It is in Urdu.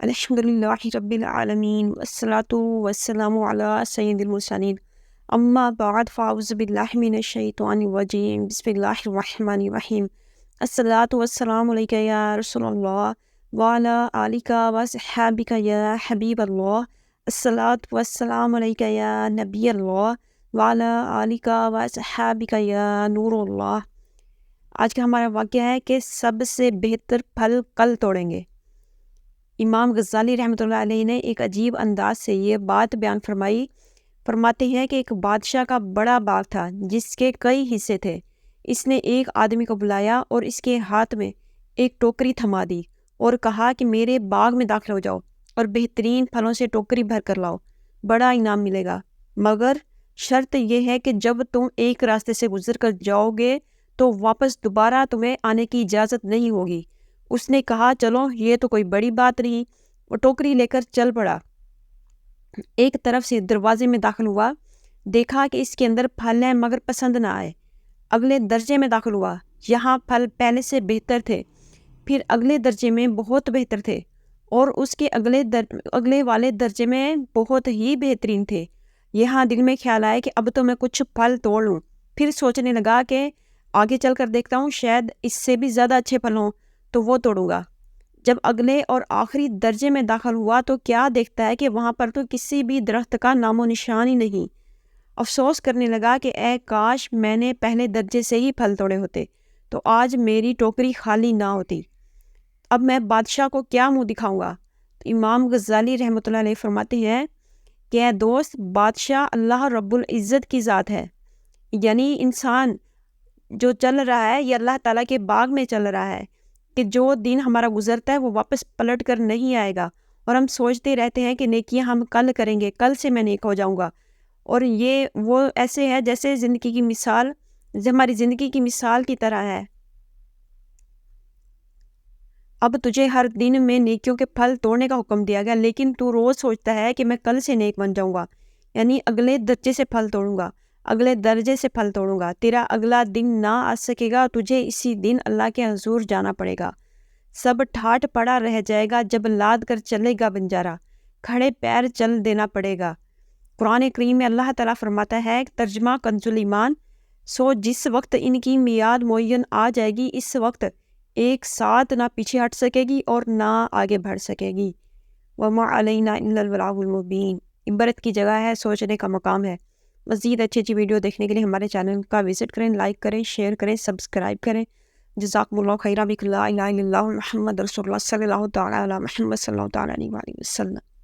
الحمد للہ رب العالمین والصلاة والسلام علی سید المرسلین اما بعد فاعوذ باللہ من الشیطان الرجیم بسم اللہ الرحمن الرحیم الصلاة والسلام علیک یا رسول اللہ وعلی آلک وصحابک یا حبیب اللہ الصلاة والسلام علیک یا نبی اللہ وعلی آلک وصحابک یا نور اللہ۔ آج کا ہمارا واقعہ ہے کہ سب سے بہتر پھل کل توڑیں گے۔ امام غزالی رحمۃ اللہ علیہ نے ایک عجیب انداز سے یہ بات بیان فرمائی۔ فرماتے ہیں کہ ایک بادشاہ کا بڑا باغ تھا جس کے کئی حصے تھے۔ اس نے ایک آدمی کو بلایا اور اس کے ہاتھ میں ایک ٹوکری تھما دی اور کہا کہ میرے باغ میں داخل ہو جاؤ اور بہترین پھلوں سے ٹوکری بھر کر لاؤ، بڑا انعام ملے گا، مگر شرط یہ ہے کہ جب تم ایک راستے سے گزر کر جاؤ گے تو واپس دوبارہ تمہیں آنے کی اجازت نہیں ہوگی۔ اس نے کہا چلو یہ تو کوئی بڑی بات نہیں، وہ ٹوکری لے کر چل پڑا۔ ایک طرف سے دروازے میں داخل ہوا، دیکھا کہ اس کے اندر پھل ہیں مگر پسند نہ آئے۔ اگلے درجے میں داخل ہوا، یہاں پھل پہلے سے بہتر تھے، پھر اگلے درجے میں بہت بہتر تھے اور اس کے اگلے والے درجے میں بہت ہی بہترین تھے۔ یہاں دل میں خیال آیا کہ اب تو میں کچھ پھل توڑ لوں۔ پھر سوچنے لگا کہ آگے چل کر دیکھتا ہوں، شاید اس سے بھی زیادہ اچھے پھل ہوں تو وہ توڑوں گا۔ جب اگلے اور آخری درجے میں داخل ہوا تو کیا دیکھتا ہے کہ وہاں پر تو کسی بھی درخت کا نام و نشان ہی نہیں۔ افسوس کرنے لگا کہ اے کاش میں نے پہلے درجے سے ہی پھل توڑے ہوتے تو آج میری ٹوکری خالی نہ ہوتی۔ اب میں بادشاہ کو کیا منہ دکھاؤں گا؟ تو امام غزالی رحمۃ اللہ علیہ فرماتے ہیں کہ اے دوست، بادشاہ اللہ رب العزت کی ذات ہے، یعنی انسان جو چل رہا ہے یہ اللہ تعالیٰ کے باغ میں چل رہا ہے کہ جو دن ہمارا گزرتا ہے وہ واپس پلٹ کر نہیں آئے گا، اور ہم سوچتے رہتے ہیں کہ نیکیاں ہم کل کریں گے، کل سے میں نیک ہو جاؤں گا، اور یہ وہ ایسے ہے جیسے زندگی کی مثال ہماری زندگی کی مثال کی طرح ہے۔ اب تجھے ہر دن میں نیکیوں کے پھل توڑنے کا حکم دیا گیا، لیکن تو روز سوچتا ہے کہ میں کل سے نیک بن جاؤں گا، یعنی اگلے درجے سے پھل توڑوں گا، اگلے درجے سے پھل توڑوں گا۔ تیرا اگلا دن نہ آ سکے گا، تجھے اسی دن اللہ کے حضور جانا پڑے گا۔ سب ٹھاٹ پڑا رہ جائے گا جب لاد کر چلے گا بنجارا، کھڑے پیر چل دینا پڑے گا۔ قرآن کریم میں اللہ تعالیٰ فرماتا ہے، ترجمہ کنز الایمان، سو جس وقت ان کی میعاد معین آ جائے گی اس وقت ایک ساتھ نہ پیچھے ہٹ سکے گی اور نہ آگے بڑھ سکے گی۔ وما علینا الا البلاغ المبین۔ عبرت کی جگہ ہے، سوچنے کا مقام ہے۔ مزید اچھی اچھی ویڈیو دیکھنے کے لیے ہمارے چینل کا وزٹ کریں، لائک کریں، شیئر کریں، سبسکرائب کریں۔ جزاکم اللہ خیرا، بک لا الہ الا اللہ محمد رسول اللہ صلی اللہ تعالیٰ علی محمد صلی اللہ تعالیٰ علیہ وآلہ وسلم۔